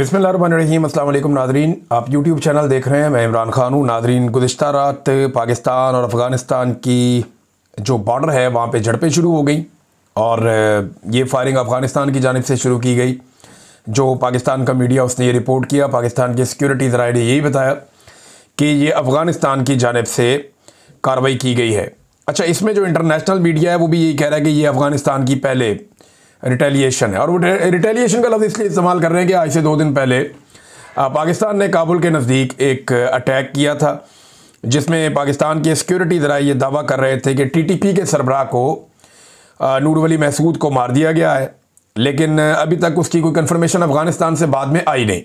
बिस्मिल्लाहिर्रहमानिर्रहीम। अस्सलाम वालेकुम नादरीन, आप यूट्यूब चैनल देख रहे हैं। मैं इमरान खान हूँ। नादरीन, गुज़िश्ता रात पाकिस्तान और अफ़गानिस्तान की जो बॉर्डर है वहाँ पे झड़पें शुरू हो गई और ये फायरिंग अफ़गानिस्तान की जानिब से शुरू की गई। जो पाकिस्तान का मीडिया उसने ये रिपोर्ट किया, पाकिस्तान के सिक्योरिटी ज़राए ने यही बताया कि ये अफ़गानिस्तान की जानिब से कार्रवाई की गई है। अच्छा, इसमें जो इंटरनेशनल मीडिया है वो भी यही कह रहा है कि ये अफ़गानिस्तान की पहले रिटेलिएशन है, और वो रिटेलिएशन का लफ्ज़ इसलिए इस्तेमाल कर रहे हैं कि आज से 2 दिन पहले पाकिस्तान ने काबुल के नज़दीक एक अटैक किया था, जिसमें पाकिस्तान के सिक्योरिटी ज़राए ये दावा कर रहे थे कि टीटीपी के सरबराह को नूर वली महसूद को मार दिया गया है, लेकिन अभी तक उसकी कोई कंफर्मेशन अफ़गानिस्तान से बाद में आई नहीं।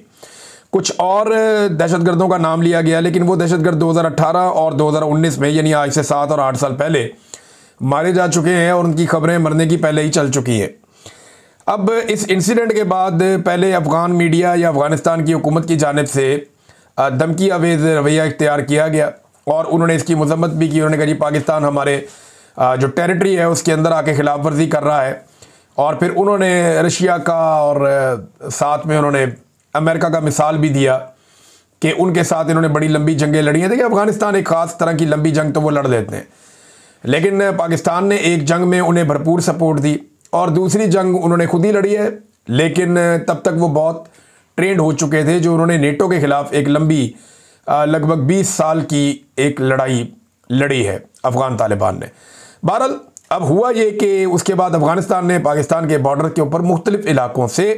कुछ और दहशतगर्दों का नाम लिया गया, लेकिन वो दहशतगर्द 2018 और 2019 में, यानी आज से 7 और 8 साल पहले मारे जा चुके हैं और उनकी खबरें मरने की पहले ही चल चुकी हैं। अब इस इंसिडेंट के बाद पहले अफ़गान मीडिया या अफ़गानिस्तान की हुकूमत की जानिब से धमकी आवेज़ रवैया इख्तियार किया गया और उन्होंने इसकी मजम्मत भी की। उन्होंने कहा जी पाकिस्तान हमारे जो टेरिटरी है उसके अंदर आके खिलाफ वर्जी कर रहा है, और फिर उन्होंने रशिया का और साथ में उन्होंने अमेरिका का मिसाल भी दिया कि उनके साथ इन्होंने बड़ी लंबी जंगें लड़ी हैं। देखिए, अफ़गानिस्तान एक ख़ास तरह की लंबी जंग तो वो लड़ लेते हैं, लेकिन पाकिस्तान ने एक जंग में उन्हें भरपूर सपोर्ट दी और दूसरी जंग उन्होंने खुद ही लड़ी है, लेकिन तब तक वो बहुत ट्रेंड हो चुके थे। जो उन्होंने नेटो के ख़िलाफ़ एक लंबी लगभग 20 साल की एक लड़ाई लड़ी है अफ़गान तालिबान ने। बहरहाल अब हुआ ये कि उसके बाद अफ़गानिस्तान ने पाकिस्तान के बॉर्डर के ऊपर मुख्तलिफ़ इलाकों से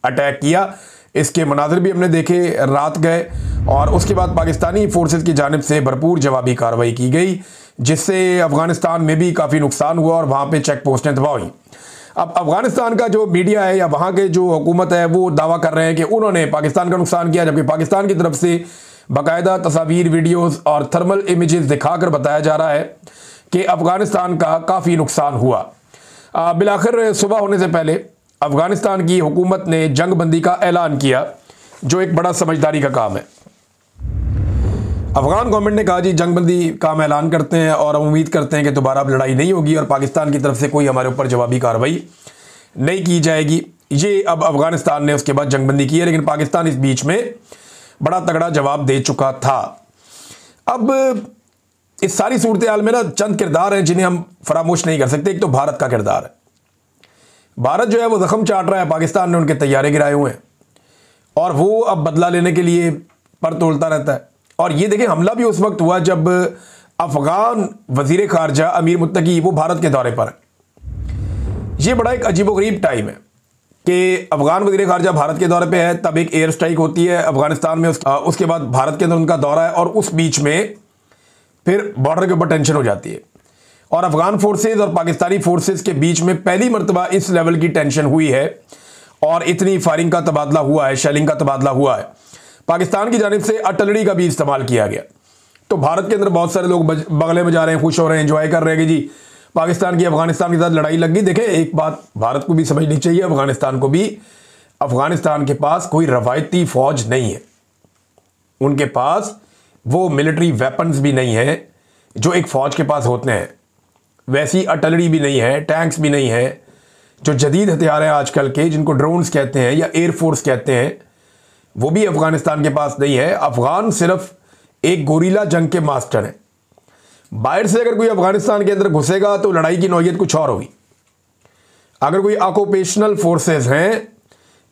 अटैक किया। इसके मनाज़िर भी हमने देखे, रात गए, और उसके बाद पाकिस्तानी फ़ोर्सेस की जानिब से भरपूर जवाबी कार्रवाई की गई, जिससे अफ़गानिस्तान में भी काफ़ी नुकसान हुआ और वहाँ पर चेक पोस्टें तबाह हुई। अब अफ़गानिस्तान का जो मीडिया है या वहाँ के जो हुकूमत है वो दावा कर रहे हैं कि उन्होंने पाकिस्तान का नुकसान किया, जबकि पाकिस्तान की तरफ से बाकायदा तस्वीर, वीडियोस और थर्मल इमेजेस दिखाकर बताया जा रहा है कि अफ़गानिस्तान का काफ़ी नुकसान हुआ। बिलाखिर सुबह होने से पहले अफ़गानिस्तान की हुकूमत ने जंग बंदी का ऐलान किया, जो एक बड़ा समझदारी का काम है। अफ़गान गवर्नमेंट ने कहा जी जंग बंदी का हम ऐलान करते हैं और हम उम्मीद करते हैं कि दोबारा अब लड़ाई नहीं होगी और पाकिस्तान की तरफ से कोई हमारे ऊपर जवाबी कार्रवाई नहीं की जाएगी। ये अब अफ़गानिस्तान ने उसके बाद जंग बंदी की है, लेकिन पाकिस्तान इस बीच में बड़ा तगड़ा जवाब दे चुका था। अब इस सारी सूरत हाल में ना चंद किरदार हैं जिन्हें हम फरामोश नहीं कर सकते। एक तो भारत का किरदार है। भारत जो है वो जख्म चाट रहा है, पाकिस्तान ने उनके तैयारे गिराए हुए हैं और वो अब बदला लेने के लिए पर तोलता रहता है। और ये देखिए, हमला भी उस वक्त हुआ जब अफ़गान वज़ीर ख़ारजा अमीर मुत्तकी वो भारत के दौरे पर है। ये बड़ा एक अजीबोगरीब टाइम है कि अफ़गान वज़ीर ख़ारजा भारत के दौरे पे है, तब एक एयर स्ट्राइक होती है अफ़गानिस्तान में, उसके बाद भारत के अंदर उनका दौरा है और उस बीच में फिर बॉर्डर के ऊपर टेंशन हो जाती है और अफ़गान फोर्सेज और पाकिस्तानी फोर्सेज के बीच में पहली मरतबा इस लेवल की टेंशन हुई है और इतनी फायरिंग का तबादला हुआ है, शेलिंग का तबादला हुआ है। पाकिस्तान की जानिब से आर्टिलरी का भी इस्तेमाल किया गया। तो भारत के अंदर बहुत सारे लोग बगले में जा रहे हैं, खुश हो रहे हैं, एंजॉय कर रहे हैं कि जी पाकिस्तान की अफ़गानिस्तान के साथ लड़ाई लग गई। देखें, एक बात भारत को भी समझनी चाहिए, अफ़गानिस्तान को भी, अफ़गानिस्तान के पास कोई रवायती फ़ौज नहीं है। उनके पास वो मिलिट्री वेपन्स भी नहीं है जो एक फ़ौज के पास होते हैं, वैसी आर्टिलरी भी नहीं है, टैंक्स भी नहीं है। जो जदीद हथियार हैं आजकल के, जिनको ड्रोन्स कहते हैं या एयरफोर्स कहते हैं, वो भी अफ़गानिस्तान के पास नहीं है। अफ़गान सिर्फ एक गोरीला जंग के मास्टर हैं। बाहर से अगर कोई अफ़गानिस्तान के अंदर घुसेगा तो लड़ाई की नौयत कुछ और होगी। अगर कोई ऑक्यूपेशनल फोर्सेस हैं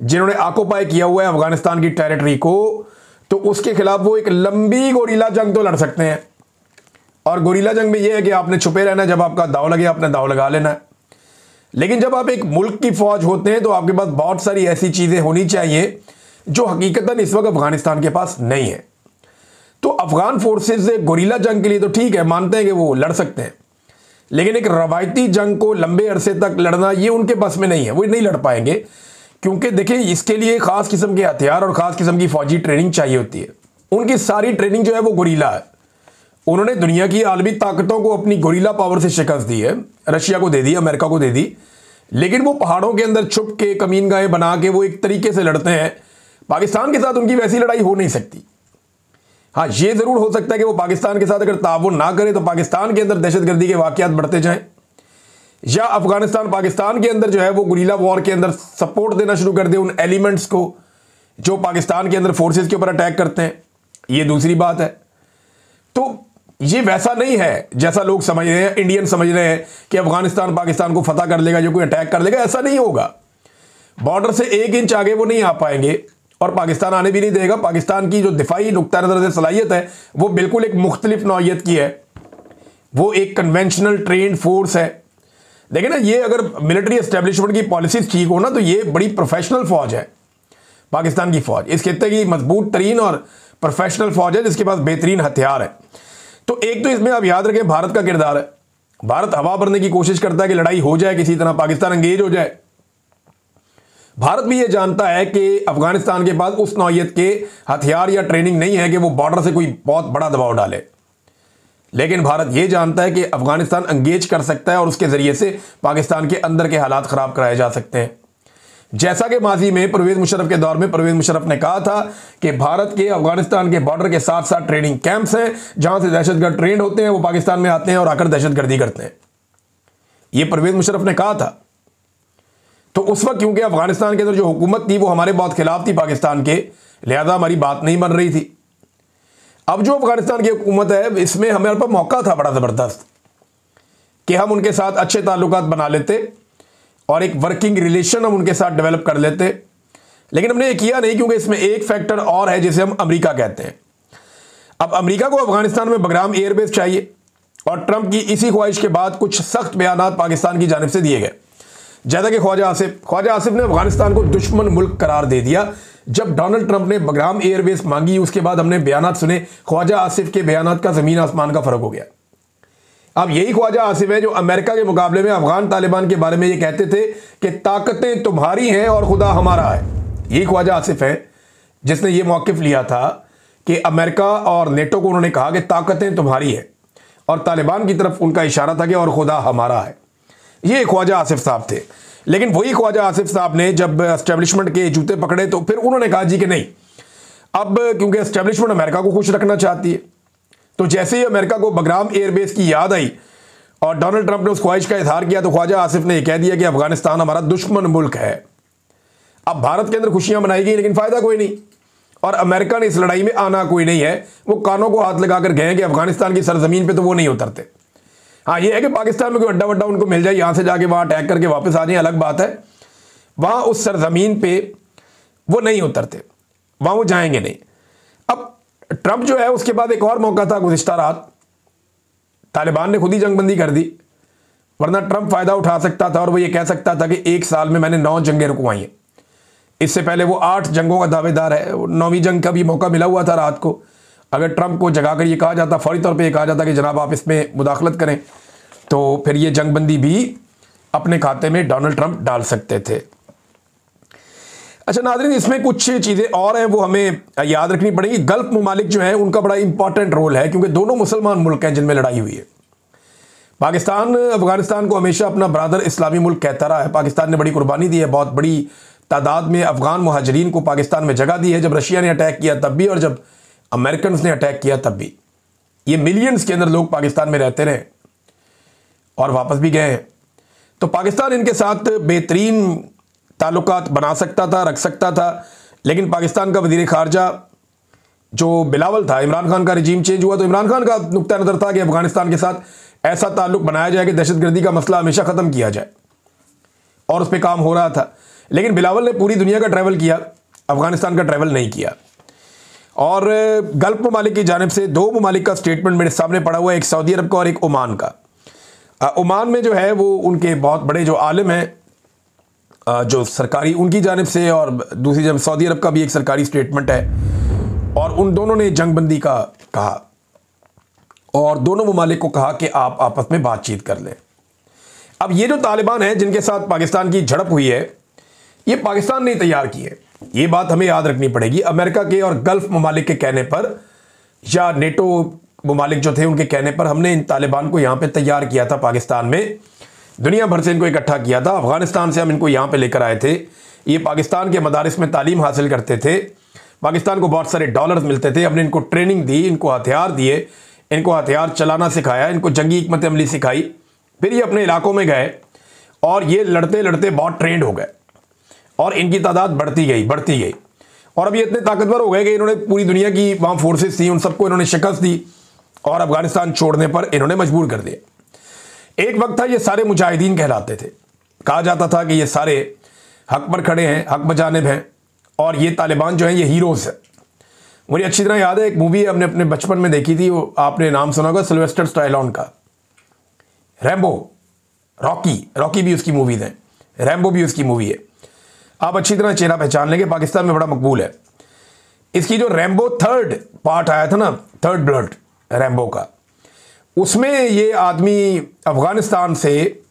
जिन्होंने ऑक्यूपाई किया हुआ है अफ़गानिस्तान की टेरिटरी को, तो उसके खिलाफ वो एक लंबी गोरीला जंग तो लड़ सकते हैं। और गोरीला जंग में यह है कि आपने छुपे रहना है, जब आपका दाव लगे आपने दाव लगा लेना है। लेकिन जब आप एक मुल्क की फ़ौज होते हैं तो आपके पास बहुत सारी ऐसी चीज़ें होनी चाहिए जो हकीकतन इस वक्त अफ़गानिस्तान के पास नहीं है। तो अफ़गान फोर्सेस गोरीला जंग के लिए तो ठीक है, मानते हैं कि वो लड़ सकते हैं, लेकिन एक रवायती जंग को लंबे अरसे तक लड़ना ये उनके बस में नहीं है, वो नहीं लड़ पाएंगे। क्योंकि देखिए, इसके लिए ख़ास किस्म के हथियार और ख़ास किस्म की फ़ौजी ट्रेनिंग चाहिए होती है। उनकी सारी ट्रेनिंग जो है वो गोरीला है। उन्होंने दुनिया की आलमी ताकतों को अपनी गोरीला पावर से शिकस्त दी है, रशिया को दे दी, अमेरिका को दे दी, लेकिन वो पहाड़ों के अंदर छुप के कमीनगाहें बना के वो एक तरीके से लड़ते हैं। पाकिस्तान के साथ उनकी वैसी लड़ाई हो नहीं सकती। हाँ, ये ज़रूर हो सकता है कि वो पाकिस्तान के साथ अगर ताउन ना करे तो पाकिस्तान के अंदर दहशतगर्दी के वाक़यात बढ़ते जाएं, या अफ़गानिस्तान पाकिस्तान के अंदर जो है वो गुरीला वॉर के अंदर सपोर्ट देना शुरू कर दे उन एलिमेंट्स को जो पाकिस्तान के अंदर फोर्सेस के ऊपर अटैक करते हैं, ये दूसरी बात है। तो ये वैसा नहीं है जैसा लोग समझ रहे हैं, इंडियन समझ रहे हैं कि अफगानिस्तान पाकिस्तान को फतह कर लेगा, जो कोई अटैक कर लेगा, ऐसा नहीं होगा। बॉर्डर से 1 इंच आगे वो नहीं आ पाएंगे और पाकिस्तान आने भी नहीं देगा। पाकिस्तान की जो दिफाई नुक्ता नज़र से सलाहियत है वो बिल्कुल एक मुख्तलिफ नौइयत की है, वो एक कन्वेंशनल ट्रेंड फोर्स है। देखिए ना, ये अगर मिलिट्री एस्टेब्लिशमेंट की पॉलिसीज ठीक हो ना तो ये बड़ी प्रोफेशनल फौज है पाकिस्तान की फौज, इस खित्ते की मजबूत तरीन और प्रोफेशनल फौज है जिसके पास बेहतरीन हथियार है। तो एक तो इसमें आप याद रखें भारत का किरदार है। भारत हवा भरने की कोशिश करता है कि लड़ाई हो जाए, किसी तरह पाकिस्तान एंगेज हो जाए। भारत भी ये जानता है कि अफगानिस्तान के पास उस नौइयत के हथियार या ट्रेनिंग नहीं है कि वो बॉर्डर से कोई बहुत बड़ा दबाव डाले, लेकिन भारत ये जानता है कि अफगानिस्तान एंगेज कर सकता है और उसके जरिए से पाकिस्तान के अंदर के हालात खराब कराए जा सकते हैं। जैसा कि माजी में परवेज मुशर्रफ के दौर में परवेज मुशर्रफ ने कहा था कि भारत के अफगानिस्तान के बॉर्डर के साथ साथ ट्रेनिंग कैंप्स हैं जहां से दहशतगर्द ट्रेंड होते हैं, वो पाकिस्तान में आते हैं और आकर दहशतगर्दी करते हैं। ये परवेज मुशर्रफ ने कहा था। तो उस वक्त क्योंकि अफगानिस्तान के अंदर जो हुकूमत थी वो हमारे बहुत खिलाफ थी पाकिस्तान के, लिहाजा हमारी बात नहीं बन रही थी। अब जो अफगानिस्तान की हुकूमत है इसमें हमारे पास मौका था बड़ा ज़बरदस्त कि हम उनके साथ अच्छे ताल्लुकात बना लेते और एक वर्किंग रिलेशन हम उनके साथ डेवलप कर लेते, लेकिन हमने ये किया नहीं क्योंकि इसमें एक फैक्टर और है जिसे हम अमेरिका कहते हैं। अब अमेरिका को अफगानिस्तान में बगराम एयरबेस चाहिए और ट्रंप की इसी ख्वाहिश के बाद कुछ सख्त बयानात पाकिस्तान की जानिब से दिए गए। जैसा कि ख्वाजा आसिफ ने अफगानिस्तान को दुश्मन मुल्क करार दे दिया। जब डोनाल्ड ट्रंप ने बगराम एयरबेस मांगी उसके बाद हमने बयानात सुने, ख्वाजा आसिफ के बयानात का ज़मीन आसमान का फ़र्क हो गया। अब यही ख्वाजा आसिफ है जो अमेरिका के मुकाबले में अफगान तालिबान के बारे में ये कहते थे कि ताकतें तुम्हारी हैं और खुदा हमारा है। यही ख्वाजा आसिफ है जिसने ये मौक़िफ़ लिया था कि अमेरिका और नेटो को उन्होंने कहा कि ताकतें तुम्हारी है और तालिबान की तरफ उनका इशारा था कि और खुदा हमारा है। ये ख्वाजा आसिफ साहब थे। लेकिन वही ख्वाजा आसिफ साहब ने जब एस्टेब्लिशमेंट के जूते पकड़े तो फिर उन्होंने कहा जी कि नहीं, अब क्योंकि एस्टेब्लिशमेंट अमेरिका को खुश रखना चाहती है, तो जैसे ही अमेरिका को बगराम एयरबेस की याद आई और डोनाल्ड ट्रंप ने उस ख्वाहिश का इजहार किया तो ख्वाजा आसिफ ने यह कह दिया कि अफगानिस्तान हमारा दुश्मन मुल्क है। अब भारत के अंदर खुशियां मनाई गई लेकिन फ़ायदा कोई नहीं और अमेरिका ने इस लड़ाई में आना कोई नहीं है। वो कानों को हाथ लगाकर गए कि अफगानिस्तान की सरजमीन पर तो वो नहीं उतरते। हाँ, ये है कि पाकिस्तान में कोई अड्डा वड्डा उनको मिल जाए, यहाँ से जाके वहाँ अटैक करके वापस आ जाए, अलग बात है। वहाँ उस सरजमीन पे वो नहीं उतरते, वहाँ वो जाएंगे नहीं। अब ट्रंप जो है उसके बाद एक और मौका था गुज़िश्ता रात, तालिबान ने खुद ही जंगबंदी कर दी, वरना ट्रंप फ़ायदा उठा सकता था और वो ये कह सकता था कि 1 साल में मैंने 9 जंगें रुकवाई हैं। इससे पहले वो 8 जंगों का दावेदार है। 9वीं जंग का भी मौका मिला हुआ था रात को। अगर ट्रंप को जगाकर ये कहा जाता, फौरी तौर पे ये कहा जाता कि जनाब आप इसमें मुदाखलत करें, तो फिर ये जंगबंदी भी अपने खाते में डोनाल्ड ट्रंप डाल सकते थे। अच्छा नाज़रीन, इसमें कुछ चीज़ें और हैं वो हमें याद रखनी पड़ेगी। गल्फ ममालिक जो हैं उनका बड़ा इंपॉर्टेंट रोल है क्योंकि दोनों मुसलमान मुल्क हैं जिनमें लड़ाई हुई है। पाकिस्तान अफगानिस्तान को हमेशा अपना ब्रादर इस्लामी मुल्क कहता रहा है। पाकिस्तान ने बड़ी कुर्बानी दी है, बहुत बड़ी तादाद में अफगान मुहाजिरीन को पाकिस्तान में जगह दी है। जब रशिया ने अटैक किया तब भी और जब अमेरिकन ने अटैक किया तब भी। ये मिलियंस के अंदर लोग पाकिस्तान में रहते रहे और वापस भी गए हैं। तो पाकिस्तान इनके साथ बेहतरीन ताल्लुकात बना सकता था, रख सकता था, लेकिन पाकिस्तान का वज़ीर ख़ारजा जो बिलावल था, इमरान खान का रिजीम चेंज हुआ तो इमरान खान का नुक्ता नज़र था कि अफगानिस्तान के साथ ऐसा ताल्लुक बनाया जाए कि दहशतगर्दी का मसला हमेशा ख़त्म किया जाए और उस पर काम हो रहा था। लेकिन बिलावल ने पूरी दुनिया का ट्रैवल किया, अफगानिस्तान का ट्रैवल नहीं किया। और गल्फ ममालिक की जानिब से 2 ममालिक का स्टेटमेंट मेरे सामने पड़ा हुआ है, एक सऊदी अरब का और एक ओमान का। ओमान में जो है वो उनके बहुत बड़े जो आलिम हैं जो सरकारी उनकी जानिब से, और दूसरी जानब सऊदी अरब का भी एक सरकारी स्टेटमेंट है और उन दोनों ने जंगबंदी का कहा और दोनों ममालिक को कहा कि आप आपस में बातचीत कर लें। अब ये जो तालिबान हैं जिनके साथ पाकिस्तान की झड़प हुई है, ये पाकिस्तान ने तैयार की है, ये बात हमें याद रखनी पड़ेगी। अमेरिका के और गल्फ ममालिक के कहने पर या नेटो ममालिक जो थे उनके कहने पर हमने इन तालिबान को यहाँ पे तैयार किया था। पाकिस्तान में दुनिया भर से इनको इकट्ठा किया था, अफगानिस्तान से हम इनको यहाँ पे लेकर आए थे। ये पाकिस्तान के मदारिस में तालीम हासिल करते थे, पाकिस्तान को बहुत सारे डॉलर्स मिलते थे, हमने इनको ट्रेनिंग दी, इनको हथियार दिए, इनको हथियार चलाना सिखाया, इनको जंगी हिकमत अमली सिखाई। फिर ये अपने इलाकों में गए और ये लड़ते लड़ते बहुत ट्रेंड हो गए और इनकी तादाद बढ़ती गई और अब ये इतने ताकतवर हो गए कि इन्होंने पूरी दुनिया की वहाँ फोर्सेस थी, उन सबको इन्होंने शिकस्त दी और अफगानिस्तान छोड़ने पर इन्होंने मजबूर कर दिया। एक वक्त था ये सारे मुजाहिदीन कहलाते थे, कहा जाता था कि ये सारे हक पर खड़े हैं, हक बजानिब हैं, और ये तालिबान जो हैं ये हीरोज़ हैं। मुझे अच्छी तरह याद है, एक मूवी हमने अपने बचपन में देखी थी, वो आपने नाम सुना होगा, सिल्वेस्टर स्टैलोन का, रैम्बो, रॉकी भी उसकी मूवीज हैं, रैम्बो भी उसकी मूवी है। आप अच्छी तरह चेहरा पहचान लेंगे, पाकिस्तान में बड़ा मकबूल है। इसकी जो रैम्बो थर्ड पार्ट आया था ना, थर्ड ब्लड रैम्बो का, उसमें ये आदमी अफगानिस्तान से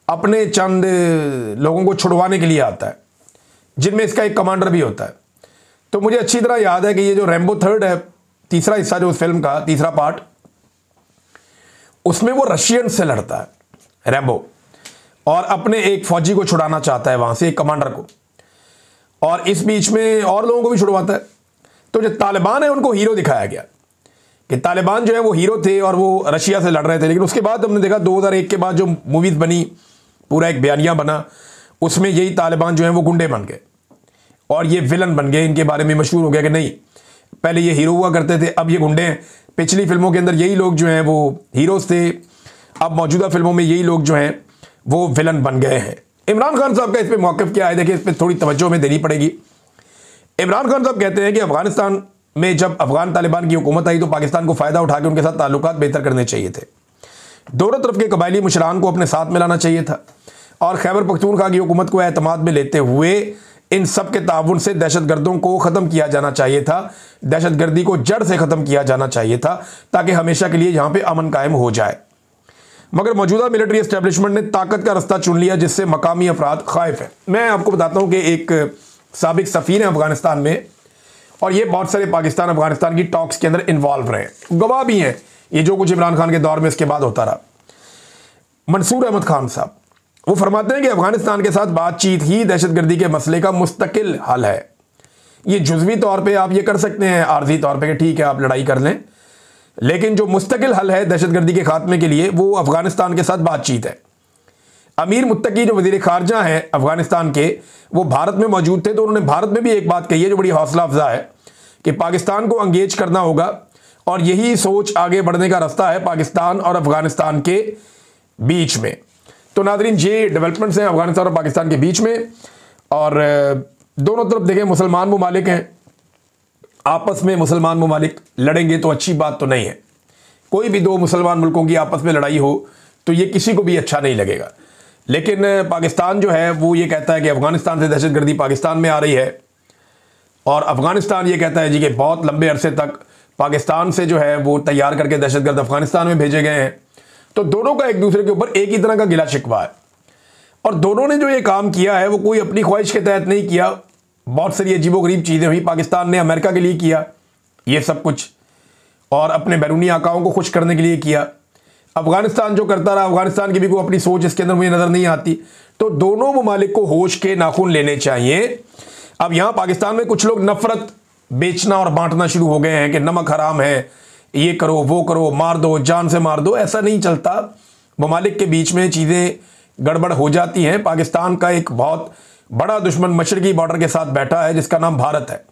अपने चंद लोगों को छुड़वाने के लिए आता है, जिनमें इसका एक कमांडर भी होता है। तो मुझे अच्छी तरह याद है कि ये जो रैम्बो थर्ड है, तीसरा हिस्सा जो उस फिल्म का तीसरा पार्ट, उसमें वो रशियन से लड़ता है रैम्बो, और अपने एक फौजी को छुड़ाना चाहता है वहां से, एक कमांडर को, और इस बीच में और लोगों को भी छुड़वाता है। तो जो तालिबान है उनको हीरो दिखाया गया कि तालिबान जो है वो हीरो थे और वो रशिया से लड़ रहे थे। लेकिन उसके बाद हमने देखा 2001 के बाद जो मूवीज बनी, पूरा एक बयानिया बना, उसमें यही तालिबान जो है वो गुंडे बन गए और ये विलन बन गए। इनके बारे में मशहूर हो गया कि नहीं, पहले ये हीरो हुआ करते थे, अब ये गुंडे हैं। पिछली फिल्मों के अंदर यही लोग जो हैं वो हीरोज थे, अब मौजूदा फिल्मों में यही लोग जो हैं वो विलन बन गए हैं। इमरान खान साहब का इस पर मौक़िफ़ क्या है, देखिए, इस पर थोड़ी तवज्जो में देनी पड़ेगी। इमरान खान साहब कहते हैं कि अफगानिस्तान में जब अफगान तालिबान की हुकूमत आई तो पाकिस्तान को फ़ायदा उठा के उनके साथ ताल्लुकात बेहतर करने चाहिए थे, दोनों तरफ के कबायली मुशरान को अपने साथ मिलाना चाहिए था, और खैबर पख्तूनख्वा की हुकूमत को एतमाद में लेते हुए इन सब के ताउन से दहशतगर्दों को ख़त्म किया जाना चाहिए था, दहशतगर्दी को जड़ से ख़त्म किया जाना चाहिए था, ताकि हमेशा के लिए यहाँ पे अमन कायम हो जाए। मगर मौजूदा मिलिट्री एस्टेब्लिशमेंट ने ताकत का रास्ता चुन लिया, जिससे मकामी अफराद खाइफ है। मैं आपको बताता हूँ कि एक साबिक सफ़ीर है अफगानिस्तान में, और ये बहुत सारे पाकिस्तान अफगानिस्तान की टॉक्स के अंदर इन्वॉल्व रहे, गवाह भी हैं ये जो कुछ इमरान खान के दौर में इसके बाद होता रहा। मंसूर अहमद खान साहब वो फरमाते हैं कि अफगानिस्तान के साथ बातचीत ही दहशतगर्दी के मसले का मुस्तकिल हल है। ये जुज़वी तौर पे आप ये कर सकते हैं, आर्जी तौर पे कि ठीक है आप लड़ाई कर लें, लेकिन जो मुस्तकिल हल है दहशतगर्दी के खात्मे के लिए वो अफगानिस्तान के साथ बातचीत है। अमीर मुत्तकी जो वज़ीर ख़ारजा हैं अफगानिस्तान के, वो भारत में मौजूद थे, तो उन्होंने भारत में भी एक बात कही है जो बड़ी हौसला अफजा है कि पाकिस्तान को अंगेज करना होगा, और यही सोच आगे बढ़ने का रास्ता है पाकिस्तान और अफगानिस्तान के बीच में। तो नाज़रीन, ये डेवलपमेंट्स हैं अफगानिस्तान और पाकिस्तान के बीच में, और दोनों तरफ देखें मुसलमान ममालिक हैं, आपस में मुसलमान ममालिक लड़ेंगे तो अच्छी बात तो नहीं है। कोई भी दो मुसलमान मुल्कों की आपस में लड़ाई हो तो ये किसी को भी अच्छा नहीं लगेगा। लेकिन पाकिस्तान जो है वो ये कहता है कि अफगानिस्तान से दहशतगर्दी पाकिस्तान में आ रही है, और अफगानिस्तान ये कहता है जी कि बहुत लंबे अरसे तक पाकिस्तान से जो है वो तैयार करके दहशतगर्द अफगानिस्तान में भेजे गए हैं। तो दोनों का एक दूसरे के ऊपर एक ही तरह का गिला शिकवा है, और दोनों ने जो ये काम किया है वो कोई अपनी ख्वाहिश के तहत नहीं किया। बहुत सारी अजीबोगरीब चीज़ें हुई। पाकिस्तान ने अमेरिका के लिए किया ये सब कुछ, और अपने बैरूनी आकाओं को खुश करने के लिए किया। अफगानिस्तान जो करता रहा, अफगानिस्तान की भी कोई अपनी सोच इसके अंदर मुझे नज़र नहीं आती। तो दोनों ममालिक को होश के नाखून लेने चाहिए। अब यहाँ पाकिस्तान में कुछ लोग नफरत बेचना और बांटना शुरू हो गए हैं कि नमक हराम है, ये करो वो करो, मार दो, जान से मार दो। ऐसा नहीं चलता, ममालिक के बीच में चीज़ें गड़बड़ हो जाती हैं। पाकिस्तान का एक बहुत बड़ा दुश्मन मशरकी बॉर्डर के साथ बैठा है जिसका नाम भारत है।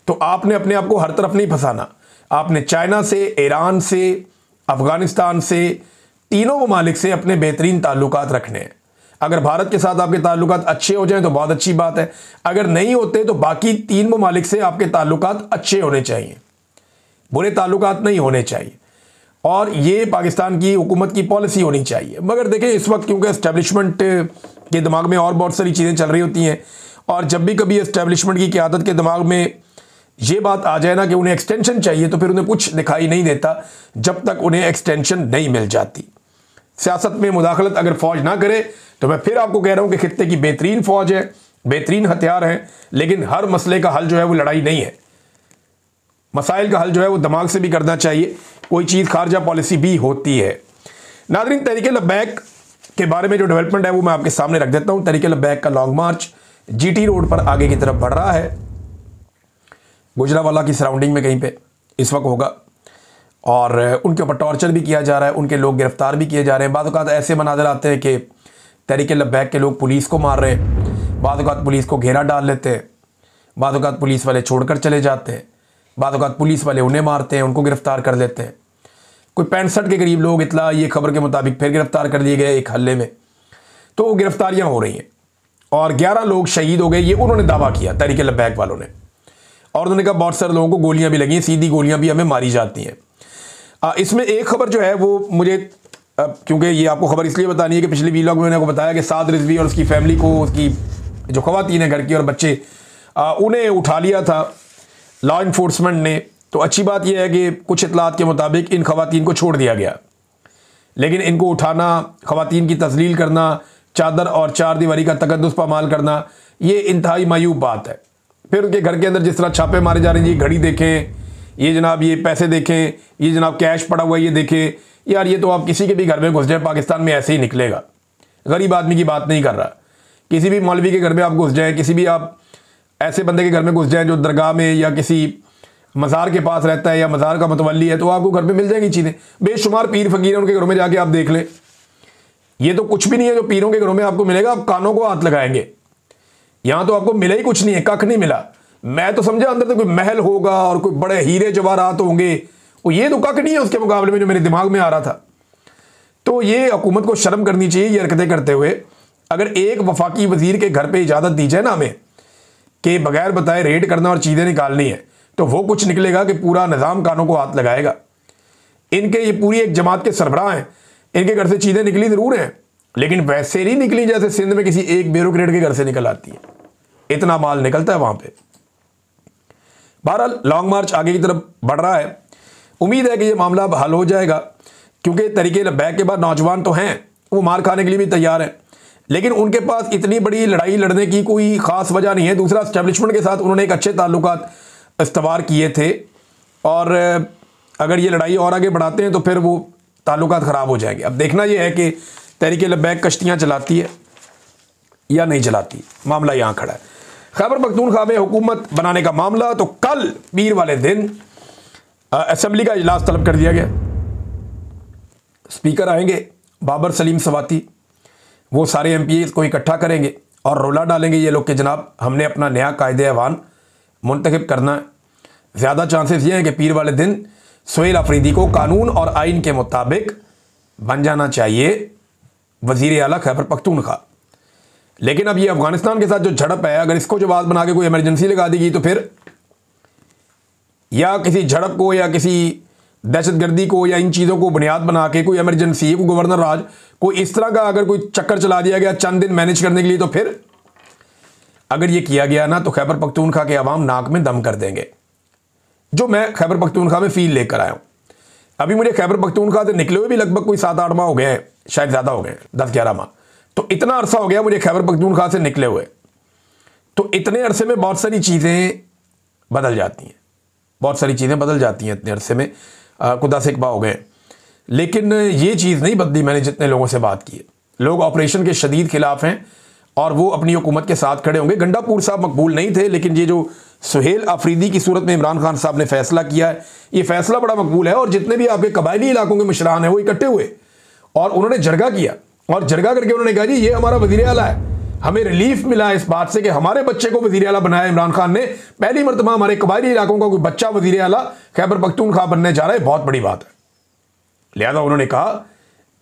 तो आपने अपने आप को हर तरफ नहीं फंसाना, आपने चाइना से, ईरान से, अफगानिस्तान से, तीनों ममालिक से अपने बेहतरीन ताल्लुकात रखने हैं। अगर भारत के साथ आपके ताल्लुकात अच्छे हो जाएं तो बहुत अच्छी बात है, अगर नहीं होते तो बाकी तीन ममालिक से आपके ताल्लुकात अच्छे होने चाहिए, बुरे ताल्लुकात नहीं होने चाहिए, और ये पाकिस्तान की हुकूमत की पॉलिसी होनी चाहिए। मगर देखें इस वक्त क्योंकि एस्टेब्लिशमेंट के दिमाग में और बहुत सारी चीज़ें चल रही होती हैं, और जब भी कभी एस्टेब्लिशमेंट की क़यादत के दिमाग में ये बात आ जाए ना कि उन्हें एक्सटेंशन चाहिए, तो फिर उन्हें कुछ दिखाई नहीं देता जब तक उन्हें एक्सटेंशन नहीं मिल जाती। सियासत में मुदाखलत अगर फ़ौज ना करे तो मैं फिर आपको कह रहा हूँ कि खित्ते की बेहतरीन फ़ौज है, बेहतरीन हथियार हैं, लेकिन हर मसले का हल जो है वो लड़ाई नहीं है। मसाइल का हल जो है वो दिमाग से भी करना चाहिए, कोई चीज़ खारजा पॉलिसी भी होती है। नाज़रीन, तहरीक लब्बैक के बारे में जो डेवलपमेंट है वो मैं आपके सामने रख देता हूँ। तहरीक लब्बैक का लॉन्ग मार्च GT रोड पर आगे की तरफ बढ़ रहा है, गुजरावाला की सराउंडिंग में कहीं पे इस वक्त होगा, और उनके ऊपर टॉर्चर भी किया जा रहा है, उनके लोग गिरफ्तार भी किए जा रहे हैं। बाद औक़ात ऐसे मनाज़र आते हैं कि तहरीक लब्बैक के लोग पुलिस को मार रहे हैं, बाद औक़ात पुलिस को घेरा डाल लेते हैं, बाद औक़ात पुलिस वाले छोड़कर चले जाते हैं, बाद औक़ात पुलिस वाले उन्हें मारते हैं, उनको गिरफ्तार कर लेते हैं। कोई 65 के करीब लोग इतला ये खबर के मुताबिक फिर गिरफ्तार कर लिए गए एक हल्ले में। तो गिरफ्तारियां हो रही हैं और 11 लोग शहीद हो गए, ये उन्होंने दावा किया तहरीक लब्बैक वालों ने। और उन्होंने कहा बहुत सारे लोगों को गोलियां भी लगी, सीधी गोलियां भी हमें मारी जाती हैं। इसमें एक खबर जो है वो मुझे, क्योंकि ये आपको खबर इसलिए बतानी है कि पिछले वीलॉग में मैंने आपको बताया कि साद रिजवी और उसकी फैमिली को, उसकी जो ख़वातीन है घर की और बच्चे, उन्हें उठा लिया था लॉ इन्फोर्समेंट ने। तो अच्छी बात यह है कि कुछ इतलात के मुताबिक इन ख़वातीन को छोड़ दिया गया, लेकिन इनको उठाना, ख़वातीन की तस्लील करना, चादर और चार दीवारी का तकद्दुस पामाल करना, ये इंतहाई मायूब बात है। फिर उनके घर के अंदर जिस तरह छापे मारे जा रहे हैं, ये घड़ी देखें, ये जनाब ये पैसे देखें, ये जनाब कैश पड़ा हुआ है ये देखें। यार ये तो आप किसी के भी घर में घुस जाए पाकिस्तान में ऐसे ही निकलेगा। गरीब आदमी की बात नहीं कर रहा, किसी भी मौलवी के घर में आप घुस जाएँ, किसी भी आप ऐसे बंदे के घर में घुस जाएँ जो दरगाह में या किसी मज़ार के पास रहता है या मज़ार का मतवल्ली है, तो आपको घर पे मिल जाएंगी चीज़ें। बेशुमार पीर फकीर हैं, उनके घरों में जाके आप देख लें। ये तो कुछ भी नहीं है जो पीरों के घरों में आपको मिलेगा, आप कानों को हाथ लगाएंगे। यहाँ तो आपको मिला ही कुछ नहीं है, कख नहीं मिला। मैं तो समझा अंदर तो कोई महल होगा और कोई बड़े हीरे जवाहरात होंगे, और ये तो कख नहीं है उसके मुकाबले में जो मेरे दिमाग में आ रहा था। तो ये हुकूमत को शर्म करनी चाहिए ये हरकतें करते हुए। अगर एक वफाकी वजीर के घर पर इजाज़त दी जाए ना हमें कि बगैर बताए रेड करना और चीज़ें निकालनी है, तो वो कुछ निकलेगा कि पूरा निज़ाम कानों को हाथ लगाएगा। इनके ये पूरी एक जमात के सरबराह हैं, इनके घर से चीज़ें निकली ज़रूर हैं, लेकिन वैसे नहीं निकली जैसे सिंध में किसी एक ब्यूरोक्रेट के घर से निकल आती है। इतना माल निकलता है वहाँ पे। बहरहाल लॉन्ग मार्च आगे की तरफ बढ़ रहा है। उम्मीद है कि ये मामला अब हल हो जाएगा, क्योंकि तहरीक लब्बैक के बाद नौजवान तो हैं, वो मार खाने के लिए भी तैयार हैं, लेकिन उनके पास इतनी बड़ी लड़ाई लड़ने की कोई ख़ास वजह नहीं है। दूसरा, एस्टेब्लिशमेंट के साथ उन्होंने एक अच्छे ताल्लुकात इस्तवार किए थे, और अगर ये लड़ाई और आगे बढ़ाते हैं तो फिर वो ताल्लुकात ख़राब हो जाएंगे। अब देखना ये है कि तहरीक लब्बैक कश्तियाँ चलाती है या नहीं चलाती, मामला यहाँ खड़ा है। खैबर पख्तूनख्वा में हुकूमत बनाने का मामला, तो कल पीर वाले दिन असेंबली का इजलास तलब कर दिया गया। स्पीकर आएंगे बाबर सलीम सवाती, वो सारे MPs को इकट्ठा करेंगे और रोला डालेंगे ये लोग कि जनाब हमने अपना नया कायदे ऐवान मुंतखब करना है। ज़्यादा चांसेस ये हैं कि पीर वाले दिन सुहेल अफरीदी को कानून और आइन के मुताबिक बन जाना चाहिए वज़ीर आला खैबर पख्तूनख्वा। लेकिन अब ये अफ़गानिस्तान के साथ जो झड़प है, अगर इसको जवाब बना के कोई इमरजेंसी लगा दी गई तो फिर या किसी झड़प को या किसी दहशतगर्दी को या इन चीज़ों को बुनियाद बना के कोई इमरजेंसी, कोई गवर्नर राज, कोई इस तरह का अगर कोई चक्कर चला दिया गया चंद दिन मैनेज करने के लिए, तो फिर अगर ये किया गया ना तो खैबर पख्तूनख्वा के अवाम नाक में दम कर देंगे, जो मैं खैबर पख्तूनख्वा में फील लेकर आया हूँ। अभी मुझे खैबर पख्तूनख्वा से निकले हुए भी लगभग कोई 7-8 माह हो गए हैं, शायद ज़्यादा हो गए, 10-11 माह। तो इतना अरसा हो गया मुझे खैबर पख्तूनख्वा से निकले हुए। तो इतने अरसे में बहुत सारी चीज़ें बदल जाती हैं, बहुत सारी चीज़ें बदल जाती हैं इतने अरसे में, खुदा से इकबा हो गए। लेकिन ये चीज़ नहीं बदली। मैंने जितने लोगों से बात की है, लोग ऑपरेशन के शदीद खिलाफ हैं और वो अपनी हुकूमत के साथ खड़े होंगे। गंडापुर साहब मकबूल नहीं थे, लेकिन ये जो सुहेल अफरीदी की सूरत में इमरान खान साहब ने फैसला किया है, ये फैसला बड़ा मकबूल है। और जितने भी आपके कबायली इलाकों के मुशरान हैं वो इकट्ठे हुए और उन्होंने जरगा किया, और जरगा करके उन्होंने कहा जी ये हमारा वज़ीर आला है, हमें रिलीफ मिला है इस बात से कि हमारे बच्चे को वज़ीर आला बनाया इमरान खान ने। पहली मरतबा हमारे कबायली इलाकों का कोई बच्चा वज़ीर आला खैबर पख्तूनख्वा बनने जा रहा है, बहुत बड़ी बात है। लिहाजा उन्होंने कहा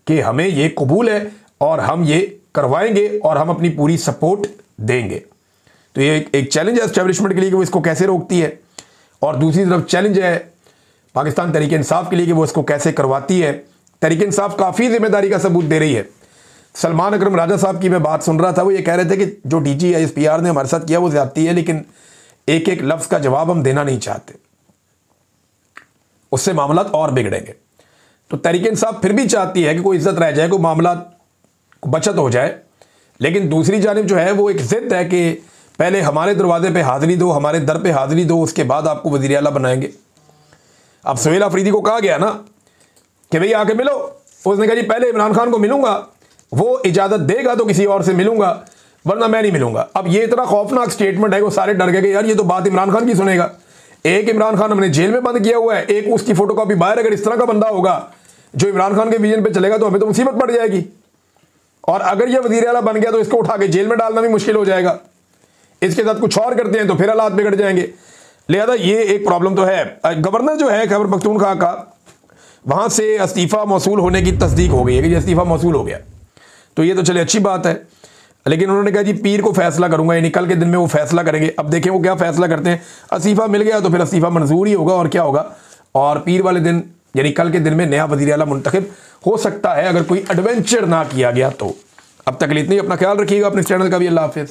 कि हमें ये कबूल है और हम ये करवाएंगे और हम अपनी पूरी सपोर्ट देंगे। तो ये एक चैलेंज है एस्टेब्लिशमेंट के लिए कि वो इसको कैसे रोकती है, और दूसरी तरफ चैलेंज है पाकिस्तान तहरीक इंसाफ के लिए कि वो इसको कैसे करवाती है। तहरीक इंसाफ काफ़ी जिम्मेदारी का सबूत दे रही है। सलमान अकरम राजा साहब की मैं बात सुन रहा था, वो ये कह रहे थे कि जो DG ISPR ने हमारे साथ किया वो ज़्यादती है, लेकिन एक एक लफ्ज़ का जवाब हम देना नहीं चाहते, उससे मामला और बिगड़ेंगे। तो तहरीक इंसाफ फिर भी चाहती है कि कोई इज्जत रह जाए, कोई मामला बचत हो जाए, लेकिन दूसरी जानिब जो है वो एक ज़िद है कि पहले हमारे दरवाजे पे हाज़िरी दो, हमारे दर पे हाज़िरी दो, उसके बाद आपको वज़ीर आला बनाएंगे। अब सुहेल अफरीदी को कहा गया ना कि भाई आके मिलो, उसने कहा जी पहले इमरान खान को मिलूंगा, वो इजाज़त देगा तो किसी और से मिलूंगा, वरना मैं नहीं मिलूंगा। अब ये इतना खौफनाक स्टेटमेंट है कि वो सारे डर गए कि यार ये तो बात इमरान खान की सुनेगा। एक इमरान खान हमने जेल में बंद किया हुआ है, एक उसकी फोटोकॉपी बाहर। अगर इस तरह का बंदा होगा जो इमरान खान के विजन पे चलेगा तो हमें तो मुसीबत पड़ जाएगी, और अगर ये वज़ीर आला बन गया तो इसको उठा के जेल में डालना भी मुश्किल हो जाएगा। इसके साथ कुछ और करते हैं तो फिर हालात बिगड़ जाएंगे। लिहाजा ये एक प्रॉब्लम तो है। गवर्नर जो है खैबर पख्तूनख्वा का, वहाँ से इस्तीफ़ा मौसूल होने की तस्दीक हो गई है कि इस्तीफ़ा मौसूल हो गया, तो ये तो चले अच्छी बात है। लेकिन उन्होंने कहा जी पीर को फैसला करूंगा, यानी कल के दिन में वो फैसला करेंगे। अब देखें वो क्या फैसला करते हैं। इस्तीफ़ा मिल गया तो फिर इस्तीफ़ा मंजूर ही होगा और क्या होगा। और पीर वाले दिन यानी कल के दिन में नया वज़ीर आला मुंतखब हो सकता है, अगर कोई एडवेंचर ना किया गया तो। अब तक इतनी, अपना ख्याल रखिएगा, अपने चैनल का भी। अल्लाह हाफ़िज़।